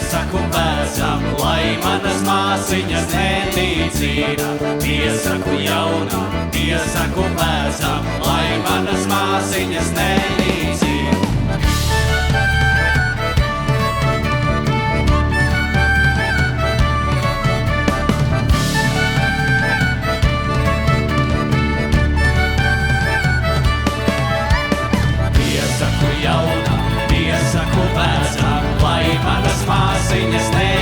Piesaku vecam, lai manas māsiņas nenīcina. Piesaku jaunam, piesaku vecam, lai manas māsiņas nenīcina. Piesaku jaunam, piesaku vecam, lai manas māsiņas nenīcina.